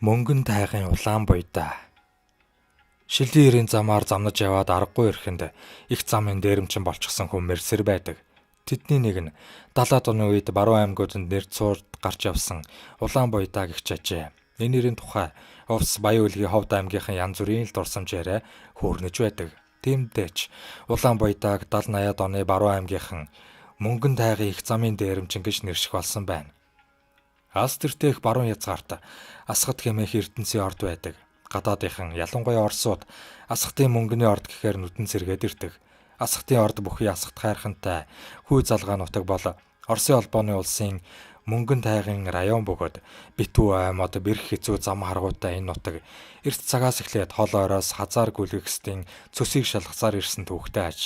Мөнгөн тайгын улаан буйдаа. Шилдийн ирийн замаар замнаж яваад аргагүй ирэхэнд их замын дээрэмчин болчихсон хүн мэрсэр байдаг. Тэдний нэг нь 70-аад оны үед баруун аймагуудад нэр цуурд гарч явсан улаан буйдаа гэгч ажээ. Энэ нэрийн тухай Увс Баян Улгийн Ховд аймгийнхан янз бүрийн л дурсамжаараа хөөрнөж байдаг. Тиймдээч улаан буйдааг 70-80-аад оны баруун аймгийнхан мөнгөн тайгын их замын дээрэмчин гэж нэрших болсон байна. Алс тэртех баруун язгаарт Асхат хэмээх ертөнцийн орд байдаг. Гадаадынхан ялангуяа Оросууд Асхатын мөнгөний орд гэхээр нүдэн сэргээд ирдэг. Асхатын орд бүхий асхат хайрхантай хүй залгаа нутаг бол Оросын холбооны улсын мөнгөн тайгын район бөгөөд битүү аймад бэрх хэцүү зам харгуутай энэ нутаг эрт цагаас эхлээд хол оройс хазаар гүлгэхстийн цөсийг шалгасаар ирсэн төвхтэй аж.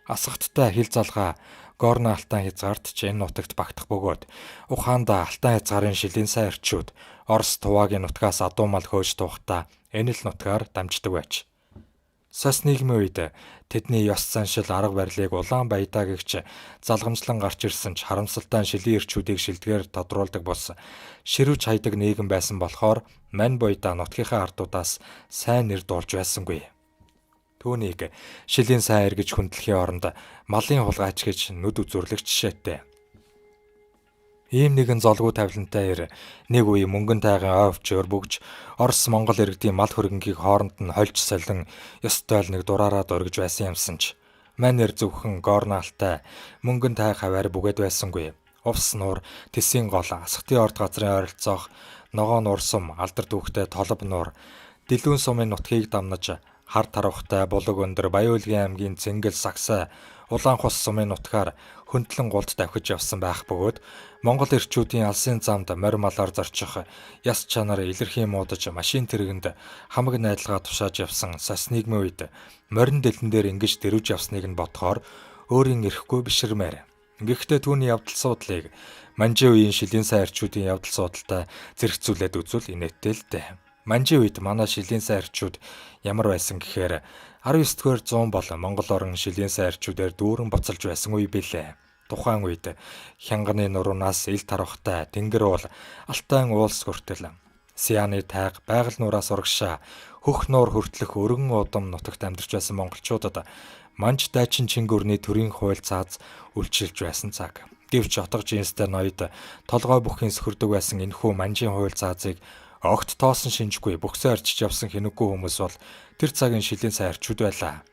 Асхаттай хил залгаа Горно алтан хязгаарт ч энэ нутагт багтах бөгөөд Ухаанда алтан хязгаарын шилийн сайн эрчүүд Орос туваагийн нутгаас адуу мал хөөж тухтаа энэ л нутгаар дамждаг байж. Сас нийгмийн үед тэдний ёс заншил арга барилыг улаан баядаа гэгч залгамжлан гарч ирсэн ч харамсалтай шилийн эрчүүдийг шилдгээр тодруулдаг бус ширвж хайдаг нийгэм байсан болохоор мань буйдаа нутгийнхаа ардуудаас сайн нэр дуулж байсангүй. Түүнийг шилийн сайн эргэж хүндлэхийн оронд малын хулгайч гэж нүд үзүрлэх жишээтэй. Ийм нэгэн золгүй тавилантай ир нэг үе мөнгөн тайгын ойвч өрбөгж Орос Монгол иргэдийн мал хөрөнгийг хооронд нь хольж солин ёстой л нэг дураараад өргөж байсан юмсан ч мань нэр зөвхөн Горно алтай мөнгөн тай хаваар бүгэд байсангүй. Увс нуур, Тэсийн гол, Асхатын орд газрын ойролцоох ногоо нуур сум, алдар дүүхтэй толб нуур, Дэлүүн сумын нутгийг дамнаж хар тарвахтай Булаг өндөр Баян Улгийн аймгийн Цэнгэл сагсай Улаан хус сумын нутгаар хөндлөн гулд давхиж явсан байх бөгөөд Монгол эрчүүдийн алсын замд морь малаар зорчих яс чанар илэрхий муудаж машин тэргэнд хамаг найдалгаа тушааж явсан сас нийгмийн үед морин дэлэн дээр ингэж дэрвж явсныг нь бодохоор өөрийн ирэхгүй биширмээр. Гэхдээ түүний явдал суудлыг Манжин үеийн шилийн сайн эрчүүдийн явдал суудалтай зэрэгцүүлээд үзвэл инээдтэй л дээ. Манжин үед манай шилийн сайн эрчүүд ямар байсан гэхээр 19-р зуун бол Монгол орон шилийн сайн эрчүүдээр дүүрэн буцалж байсан үе билээ. Тухайн үед хянганы нуруунаас ил тарвахтай тэнгэр уул алтан уулс хүртэл Сианы тайг байгаль нураас урагшаа хөх нуур хүртэлх өргөн удам нутагт амьдарч байсан монголчуудад манж дайчин чингүрний төрийн хууль цааз үйлчилж байсан цаг. Гэвч отго жинстэй ноёд толгой бүхийн сөхөрдөг байсан энэхүү манжийн хууль цаазыг огт тоосон шинжгүй бөхсөө арчиж явсан хинэггүй хүмүүс бол тэр цагийн шилийн сайн арчууд байлаа.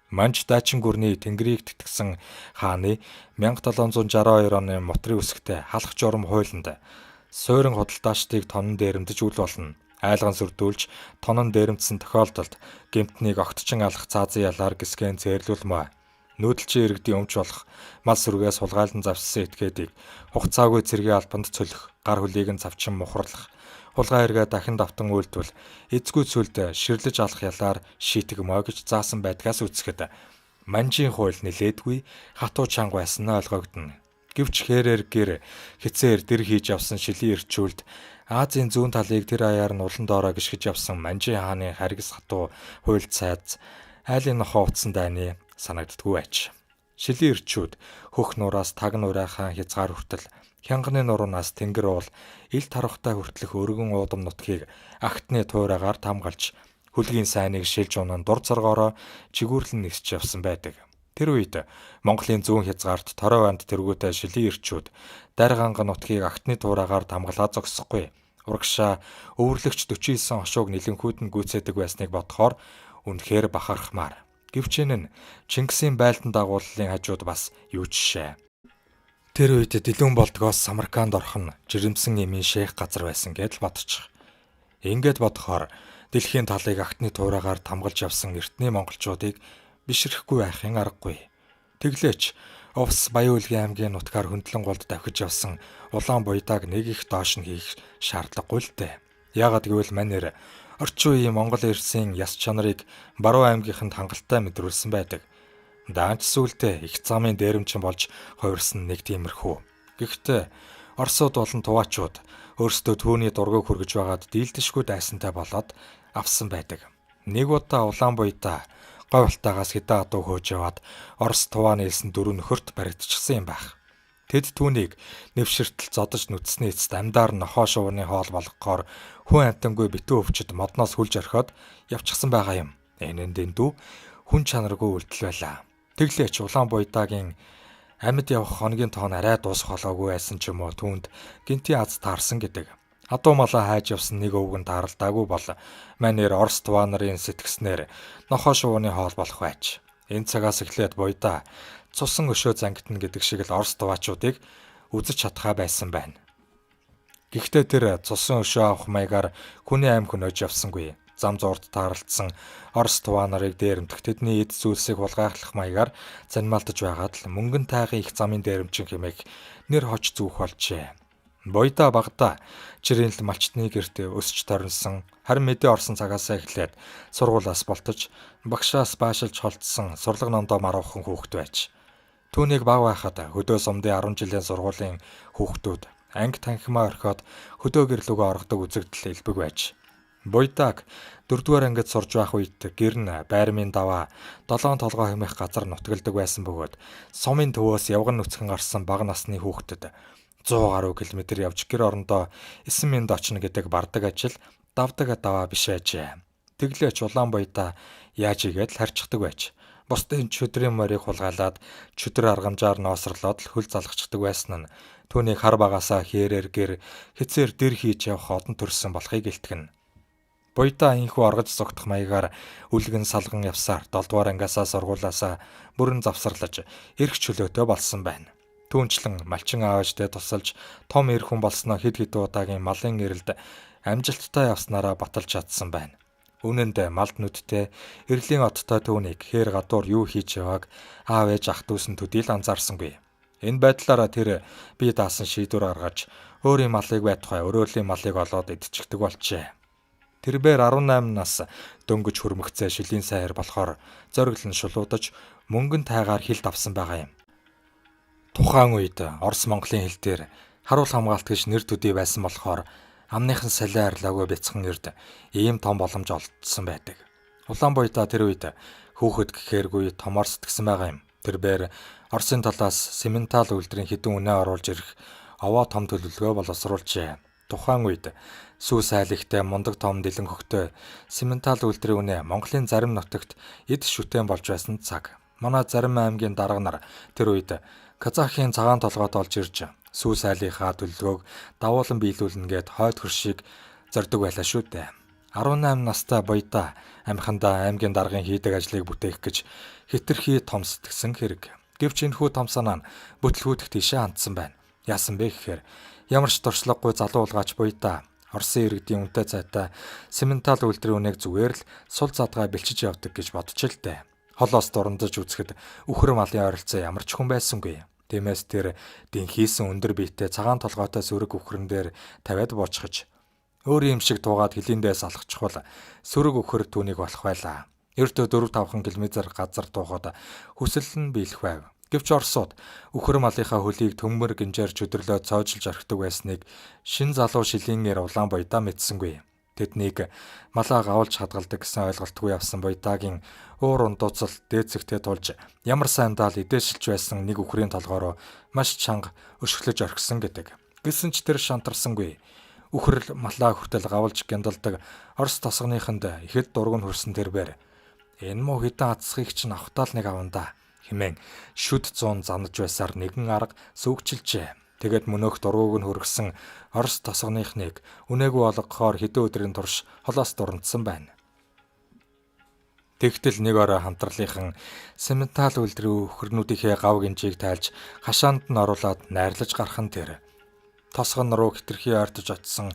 Манж дайчин гүрний тэнгэрийг тэтгэсэн хааны 1762 оны Мотрын үсгтээ халах журам хуулинд суурин худалдаачдыг тонон дээрэмдэж үл болно. Айлган сүрдүүлж тонон дээрэмдсэн тохиолдолд гэмтнийг огтчин алах цаазын ялаар гисгэн зээрлүүлмэ. Нүүдэлчин иргэдийн өмч болох мал сүргээс хулгайлан завссан этгээдийг хугацаагүй цэргийн албанд цөлөх, гар хөлийг нь завчин мухарлах, хулгай эргээ дахин давтан үйлдвэл эзгүй цүлд ширлэж алах ялаар шийтгмөө гэж заасан байдгаас үзэхэд манжийн хууль нилээдгүй хатуу чанга байсан нь ойлгогдно. Гэвч хэрээр гэр хэцээр дэр хийж явсан шилийн эрчүүлд Азийн зүүн талыг тэр аяар нь улан доороо гიშгэж явсан Манжин хааны харгас хатуу хууль цайз айлын нохоо утсан дайны санагддгүй байж. Шилийн эрчүүд хөх нураас таг нурайхан хязгаар хүртэл хянганы нуруунаас тэнгэр уул ил тарвахтай хүртэлх өргөн уудам нутгийг агтны туурайгаар тамгалж хөлгийн сайныг шилж унан дур зоргоороо чигүүрлэн нисч явсан байдаг. Тэр үед Монголын зүүн хязгаарт Торой банд тэргүүтэй шилийн эрчүүд Дарганга нутгийг агтны туурайгаар тамгалаа зогсохгүй. Урагшаа өвөрлөгч 49 хошууг нэлэнхүүд нь гүйцээдэг байсныг бодохоор үнэхээр бахархмаар. Гэвч энэ нь Чингисийн байлдан дагууллын хажууд бас юу жишээ. Тэр үед Дэлүүн болдгоос Самарканд орох нь жирэмсэн эмийн шейх газар байсан гэдэл бодчих. Ингээд бодохоор дэлхийн талыг агтны туурайгаар тамгалж явсан эртний монголчуудыг бишрэхгүй байхын аргагүй. Тэглээч Увс Баян Улгийн аймгийн нутгаар хөндлөн голд давхиж явсан улаан буйдааг нэг их доош нь хийх шаардлагагүй л дээ. Яагад гэвэл манер орчин үеийн Монгол эрсийн яс чанарыг баруун аймгийнханд хангалттай мэдрүүлсэн байдаг. Даанч сүултээ их замын дээрэмчин болж хувирсан нэг тиймэрхүү. Гэхдээ Оросууд болон туваачууд өөрсдөө түүний дургыг хүргэж байгаад дийлдэшгүй дайсантай болоод авсан байдаг. Нэг удаа улаан буйдаа говьлтаагаас хэдэн адуу хөөж яваад Орос туваа нээлсэн дөрөв нөхөрт баригдчихсан юм байх. Тэд түүнийг нэвширтэл зодож нүцсний эцэст амьдаар нохоо шувууны хоол болгохоор хүн амтангүй битүү өвчөд модноос хүлж орхиод явчихсан байгаа юм. Энэ нь дэндүү хүн чанаргүй үйлдэл байлаа. Тэглээч улаан буйдаагийн амьд явах хоногийн тоон арай дуусах болоогүй байсан ч юм уу түүнд гинти аз таарсан гэдэг. Адуу малаа хайж явсан нэг өвгөн тааралдаагүй бол манер Орос туваа нарын сэтгснээр нохоо шувууны хоол болох байж. Энэ цагаас эхлээд буйдаа цусан өшөө зангитна гэдэг шиг л Орос туваачуудыг үзэж чадхаа байсан байна. Гэхдээ тэр цусан өшөө авах маягаар хүний аим хөнөөж явсангүй. Зам зурд таарлцсан Орос туваа нарыг дээрэмдэх тэдний эд зүйлсийг хулгайлах маягаар занимаалтаж байгаад л мөнгөн тайгын их замын дээрэмчин хэмээх нэр хож зүүх болжээ. Буйдаа багада жирийн л малчтны гэрт өсч торинсон, харин мэдээ орсон цагаас эхлээд сургуулиас болтож багшаас баашилж холдсон сурлаг номдоо маруухан хүүхэд байж. Түүнийг баг байхад хөдөө сумдын 10 жилийн сургуулийн хүүхдүүд анги танхимаа орхиод хөдөө гэрлүүгөө орохдог үзэгдэл элбэг байж. Буйдааг 4-р ангид сурж байх үед гэр нь байрмын даваа 7 толгой хэмээх газар нутгалдаг байсан бөгөөд сумын төвөөс явган нүцгэн гарсан бага насны хүүхдэд 100 гаруй километр явж гэр орондоо 9 минут очно гэдэг бардаг ажил давдаг даваа биш ажээ. Тэглээч улаан буйдаа яаж игээд харьцдаг байж. Бусдын чөдрийн морийг хулгайлаад чөдөр аргамжаар ноосрлоод л хөл залгачдаг байсан нь түүнийг хар багасаа хээрээр гэр хэцээр дэр хийж явах одон төрсөн болохыг илтгэн. Буйдаа инхүү оргож зогтох маягаар үлгэн салган явсаар 7-р ангиасаа сургуулаасаа бүрэн завсарлаж эрх чөлөөтэй болсон байна. Түүнчлэн малчин аавчтай тусалж том эр хүн болсноо хэд удаагийн малын эрэлд амжилттай явснараа баталж чадсан байна. Үнэнд малд нүдтэй эрлийн оттой түүнийг хээр гадуур юу хийж явааг аав ээж ах дүүсэн төдийл анзаарсангүй. Энэ байдлаараа тэр бие даасан шийдвэр гаргаж өөрийн малыг байтугай өрөөлийн малыг олоод идчихдэг болжээ. Тэрбээр 18 нас дөнгөж хөрмөгцөө шилийн сайр болохоор зориглон шулуудаж мөнгөн тайгаар хилд авсан байгаа юм. Тухайн үед Орос Монголын хил дээр харуул хамгаалт гэж нэр төдий байсан болохоор амныхан салиа арилаагүй бяцхан эрд ийм том боломж олдсон байдаг. Улаан буйдаа тэр үед хүүхэд гэхээргүй томоор сэтгсэн байгаа юм. Тэрбээр Оросын талаас Сементал үйлдвэрийн хэдэн үнэ оруулж ирэх овоо том төлөвлөгөө боловсруулжээ. Тухайн үед сүүс айлхтай мундаг том дэлэн хөхтэй Сементал үйлдвэрийн үнэ Монголын зарим нутагт эд шүтэн болж байсан цаг. Манай зарим аймгийн дарга нар тэр үед Казахын цагаан толгойд олж ирж сүүс айлынхаа төлөвлөгөөг давуулан биелүүлнэ гэд хойд хөршийг зорддог байлаа шүү дээ. 18 настай буйдаа амхандаа аймгийн даргын хийдэг ажлыг бүтээх гэж хэтэрхий том сэтгсэн хэрэг. Гэвч энэхүү том санаа нь бүтлгүүдх тийшээ хандсан байна. Яасан бэ гэхээр ямар ч туршлагагүй залуу улгаач буйдаа Оросын иргэдийн үнэтэй цайтай Сементал үйлдвэрийн үнэг зүгээр л сул задгаа бэлчиж явдаг гэж бодчих л дээ. Холоос дурандаж үзэхэд үхэр малын ойролцоо ямар ч хүн байсангүй. Тиймээс тэр дэнхийсэн өндөр биетэй цагаан толгойтой сүрэг үхрэн дээр тавиад буучгаж өөрийн юм шиг туугаад хилэндээс алхчихвал сүрэг үхэр түүнийг болох байлаа. Ердөө 4-5 км газар туухад хүсэл нь биелэх байв. Гэвч Оросууд үхэр малынхаа хөлийг төмөр гинжээр чөдөрлөө цоожлж орхидог байсныг шин залуу шилийнээр улаан буйдаа мэдсэнгүй. Тэднийг малаа гавуулж хадгалдаг гэсэн ойлголтгүй явсан буйдаагийн уур ундууцал дээцэгтэй тулж ямар сайндаа л идээшилж байсан нэг үхрийн толгоороо маш чанга өшгөлөж орхисон гэдэг. Гэсэн ч тэр шантарсангүй. Үхрэл малаа хүртэл гавуулж гяндалдаг Орос тосгоныхонд ихэд дург нь хүрсэн тэрбээр энэ муу хитэн атсхийг чинь авахтаал нэг авандаа хэмээн шүд 100 занаж байсаар нэгэн арга сүүгчилжээ. Тэгээд мөнөөх дургууг нь хөргсөн Орос тосгоныхныг үнээгүй болгохоор хэдэн өдрийн турш холоос дурандсан байна. Тэгтэл нэг орой хамтралынхан Сементал үйлдвэрийн үхрнүүдийнхээ гав гинжийг тайлж хашаанд нь оруулаад найрлаж гархан тэр тосгон руу хитрхи ойртож очсон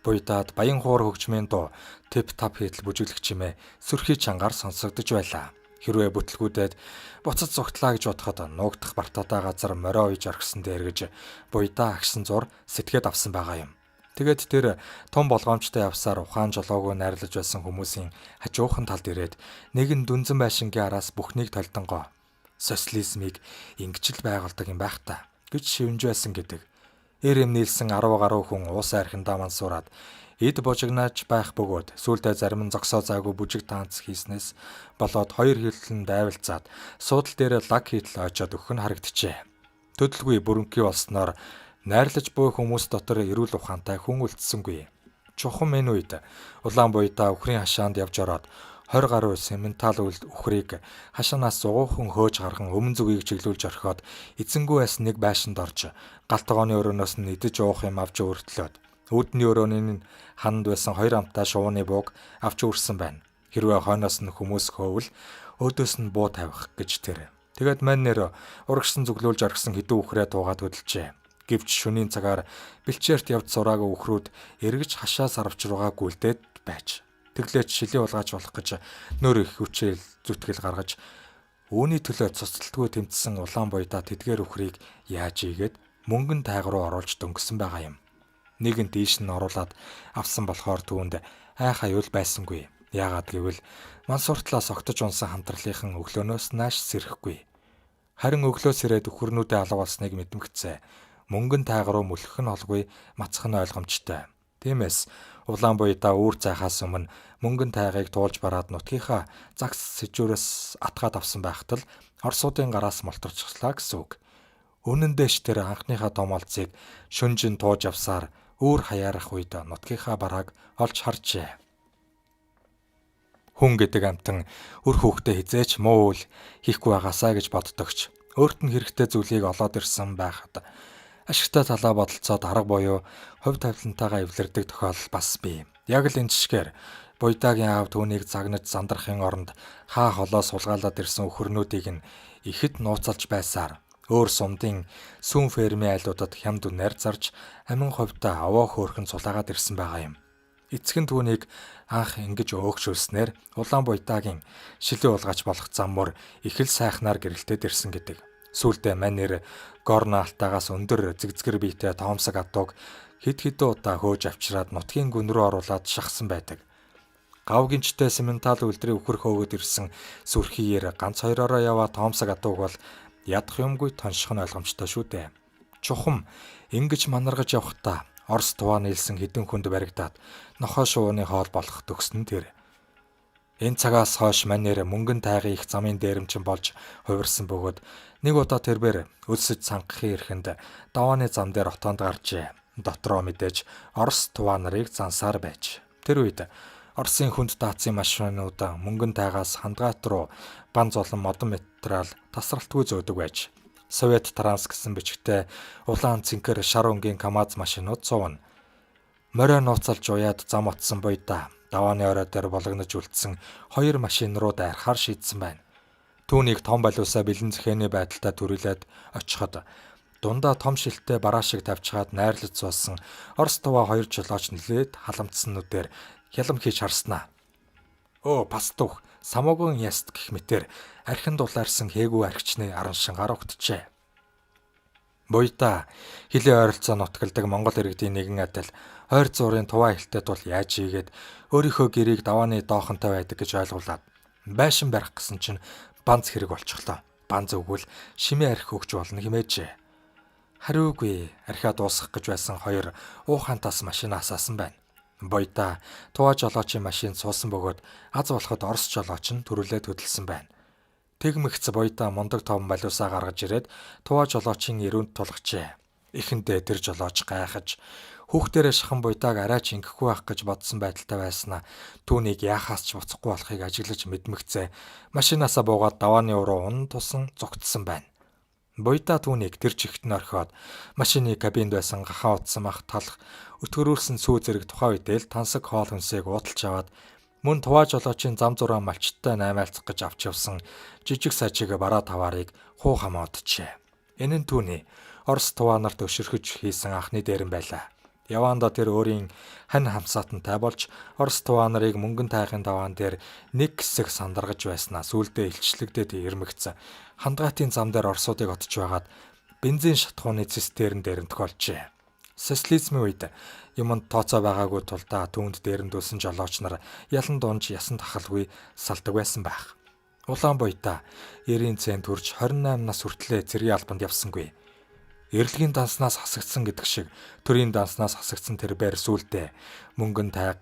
буйдаад баян хуур хөгжмийн дуу тэп тап хийтэл бүжиглэх чимээ сүрхий чангаар сонсогдож байлаа. Хэрвээ бүтлгүүдэд буцаж зугтлаа гэж бодоход нуугдах бартаатай газар морио үйж орхисон дээр гэж буйдаа агшин зур сэтгээд авсан байгаа юм. Тэгээд тэр том болгоомжтой явсаар ухаан жолоогүй найрлаж байсан хүмүүсийн хажуухан талд ирээд нэгэн дүнзэн байшингийн араас бүхнийг толдонгоо социализмыг ингэж л байгуулдаг юм байх та гэж шивнж байсан гэдэг. Эр эмнэлсэн 10 гаруй хүн уус архиндаа мансуураад эд божигнаач байх бөгөөд сүүлдээ зарим нь зогсоо заагүй бүжиг таанц хийснээс болоод хоёр хилэн дайвалцаад суудал дээр лаг хийтэл очоод өгөх нь харагджээ. Төдөлгүй бүрэнхий болсноор найрлаж буй хүмүүс дотор эрүүл ухаантай хүн үлдсэнгүй. Чухам энэ үед улаан буйдаа үхрийн хашаанд явж ороод 20 гаруй сементал үхрийг хашаанаас зугуухан хөөж гарган өмнө зүгийг чиглүүлж орхиод эзэнгүй байсан нэг байшинд орж галт тогооны өрөөнөөс нь идэж уух юм авч өөртлөөд үүдний өрөөний ханд байсан 2 амтаа шувууны бууг авч үрсэн байна. Хэрвээ хойноос нь хүмүүс хөөвөл өөдөөс нь буу тавих гэж тэр. Тэгээд маннэр урагшсан зүглүүлж орхисон хэдэн үхрээ туугаад хөдөлжээ. Гэвч шөнийн цагаар бэлчээрт явж сураагүй үхрүүд эргэж хашаа сарвч руугаа гүйлдээд байж. Тэглээч шилийн улгааж болох гэж нөр их хүчээр зүтгэл гаргаж үүний төлөө цуцталтгүй тэмцсэн улаан буйдаа тэдгээр үхрийг яаж ийгээд мөнгөн тайг руу оруулж дөнгөсөн байгаа юм. Нэгэн дийш нь оруулаад авсан болохоор түүнд айхаа юул байсангүй. Яагаад гэвэл мансууртлаас огтож унсан хамтралынхан өглөөнөөс нааш сэрэхгүй. Харин өглөөс ирээд үхрнүүдээ алга болсныг мэдмэгцээ. Мөнгөн тайг руу мөлөх нь олгүй, мацх нь ойлгомжтой. Тиймээс улаан буйдаа үүр цайхаас өмнө мөнгөн тайгыг туулж бараад нутгийнхаа загс сэжүүрээс атгаад авсан байхад л орсуудын гараас молторчлаа гэсэн үг. Үнэн дэш тэр анхныхаа томолцыг шүнжин тууж авсаар үүр хаяарах үед нутгийнхаа барааг олж харжээ. Хүн гэдэг амтан үр хүүхдээ хизээч муу үйл хийхгүй байгаасаа гэж боддогч өөрт нь хэрэгтэй зүйлийг олоод ирсэн байхад ашигтай талаа бодолцоод арга буюу хувь тавилантайгаа эвлэрдэг тохиолдол бас бий. Яг л энэ жишгээр буйдаагийн аав түүнийг загнаж зандрахын оронд хаа холоо сулгаалаад ирсэн үхрнүүдийг нь ихэд нууцалж байсаар өөр сумдын сүм фермийн айлуудад хямд үнээр зарж амин ховдоо овоо хөөрхөн сулаагаад ирсэн байгаа юм. Эцэг нь түүнийг анх ингэж өөгшүүлснээр улаан буйдаагийн шилийн улгаач болох зам мөр их л сайхнаар гэрэлтээд ирсэн гэдэг. Сүүлдээ манер горно алтаагаас өндөр зэгзгэр биетэй тоомсог адууг хэд хэдэн удаа хөөж авчираад нутгийн гүн рүү оруулаад шахсан байдаг. Гавгинчтэй сементал үлдрийн үхэр хөөгд ирсэн сүрхийер ганц хоёроо яваа тоомсог адууг бол ядах юмгүй тонших нь ойлгомжтой шүү дээ. Чухам ингэж манаргаж явхдаа Орос туваа нийлсэн хэдэн хүнд баригдаад нохой шувууны хоол болох төгснө тэр. Энэ цагаас хойш манер мөнгөн тайгын их замын дээрэмчин болж хувирсан бөгөөд нэг удаа тэрбэр өлсөж сангахын эрхэнд давааны зам дээр отоонд гарчээ. Дотроо мэдээж Орос туваа нарыг зансаар байж. Тэр үед Оросын хүнд даацын машинууд мөнгөн тайгаас хандгаат руу бан золон модон материал тасралтгүй зөөдөг байж. Совет Транс гэсэн бичгтээ улаан цэнхэр шар өнгийн КАМАЗ машинууд сувна. Морио нууцалж уяад зам отсон буйдаа давааны орой дээр болгонож үлдсэн 2 машин руу дайрахаар шийдсэн байна. Түүнийг том балиусаа бэлэн зэхээний байдалтай төрүүлээд очиход дундаа том шилттэй бараа шиг тавьчихад найрлаж суусан Орос туваа 2 жолооч нэлээд халамтсан нүдээр хялам хийж харснаа. Оо пастух самогон яст гэх мэтэр архин дулаарсан хээгүү архичны аран шингаар огтжээ. Буйдаа хилийн ойролцоо нутгалдаг Монгол иргэдийн нэгэн адил ойр зуурын туваа хэлтэй тул яаж ийгээд өөрийнхөө гэрийг давааны доохонтой байдаг гэж ойлгуулад байшин барих гэсэн чинь банз хэрэг болчихлоо. Банз өгвөл шимээ архи өгч болно хэмээжээ. Хариугүй архиа дуусгах гэж байсан 2 уухантаас машинаас асан байна. Буйдаа туваа жолоочийн машинд суусан бөгөөд аз болоход Орос жолооч нь төрүүлээд хөдөлсөн байна. Тэгмэгц буйдаа мундаг том балиусаа гаргаж ирээд туваа жолоочийн ирүүнд тулгчээ. Эхэндээ тэр жолооч гайхаж хүүхдэрээ шахан буйдааг арайч ингэхгүй байх гэж бодсон байдалтай байснаа түүнийг яахаас ч буцахгүй болохыг ажиглаж мэдмэгцээ машинаасаа буугаад давааны уруу унан тусан зугтсан байна. Буйдаа түүнийг тэр чигт нь орхиод машины кабинд байсан гахаа утсан мах талх өтгөрүүлсэн сүү зэрэг тухайн үедээ л тансаг хоол хүнсийг уудалж аваад мөн туваа жолоочийн зам зураа малчтай наймаалцах гэж авч явсан жижиг сажиг бараа таваарыг хуу хамааджээ. Энэ нь түүний Орос туваа нарт өшөрхөж хийсэн анхны дээрэн байлаа. Яваанда тэр өөрийн хань хамсаатантай болж Орос туваа нарыг мөнгөн тайхын даваан дээр нэг хэсэг сандаргаж байснаа сүулдэ илчлэгдээд ирмэгцэн хандгаатын зам дээр Оросуудыг отож байгаад бензин шатхууны цистерн дээр нь тохиолжээ. Социализмын үед юмд тооцоо байгаагүй тулдаа түүнд дээрэмдүүлсэн жолооч нар ялан дунж ясан тахалгүй салдаг байсан байх. Улаан буйдаа 90 цент хүрч 28 нас хүртлээр цэргийн албанд явсангүй. Эрлэгийн данснаас хасагдсан гэдэг шиг төрийн данснаас хасагдсан тэр байр сүултээ мөнгөн тайг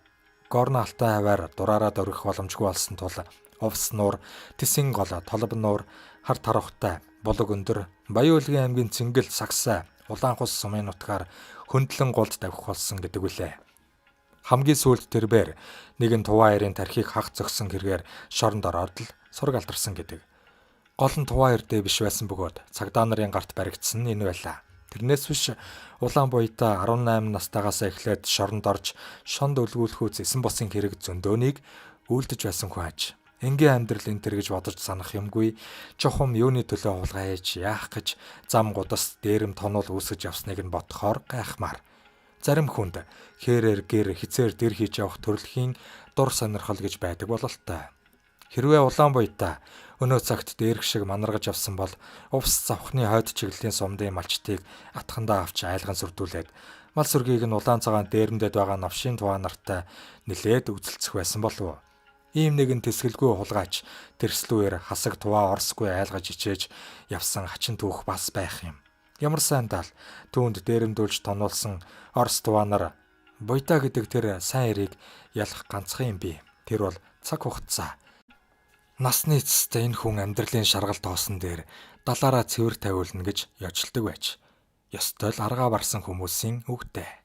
горно алтай хаваар дураараа дөрөх боломжгүй болсон тул увс нуур, тисийн гол, толб нуур, Хар тархтай, булаг өндөр, Баян-Улгийн аймгийн Цэнгэл, Сагсай, Улаанхус сумын нутгаар хөндлөн голд давхих болсон гэдэг үлээ. Хамгийн сүүлд тэрбээр нэгэн Туваа хоёрын тархийг хах зөксөн хэрэгээр шоронд ороод л сураг алдарсан гэдэг. Гол нь Туваа хоёр дээр биш байсан бөгөөд цагдаа нарын гарт баригдсан нь энэ байлаа. Тэрнээс биш улаан буяатаа 18 настайгаас эхлээд шоронд орж шонд өлгүүлэхүүц эсэн босын хэрэг зөндөөнийг үйлдэж байсан хүн аж. Энгийн амьдрал энэ төр гэж бодож санах юмгүй. Чухам юуны төлөө хулгайж яах гэж зам гудас дээрэм тонол үүсгэж явсныг нь бодохоор гайхмаар. Зарим хүнд хээрээр гэр хизээр дэр хийж явах төрөлхийн дур сонирхол гэж байдаг бололтой. Хэрвээ улаан буяатаа өнөө цагт дээрх шиг манаргаж явсан бол увс завхны хойд чиглэлийн сумдын малчтыг атхандаа авч айлган сүрдүүлээд мал сүргийг нь улаан цагаан дээрэмдэд байгаа навшийн Туваа нартай нилээд үзэлцэх байсан болов. Ийм нэгэн тэсгэлгүй хулгайч тэрслүүэр хасаг Туваа орсгүй айлгаж ичээж явсан хачин түүх бас байх юм. Ямар сайн дал түүнд дээрэмдүүлж тонуулсан Орос Туваа нар буяатаа гэдэг тэр сайн эрийг ялах ганцхан юм би. Тэр бол цаг хугацаа. Насны эцэстээ энэ хүн амьдралын шаргал тоосон дээр далаараа цэвэр тавиулна гэж ёжлдог байж. Ёстой л аргаа барсан хүмүүсийн үгтэй.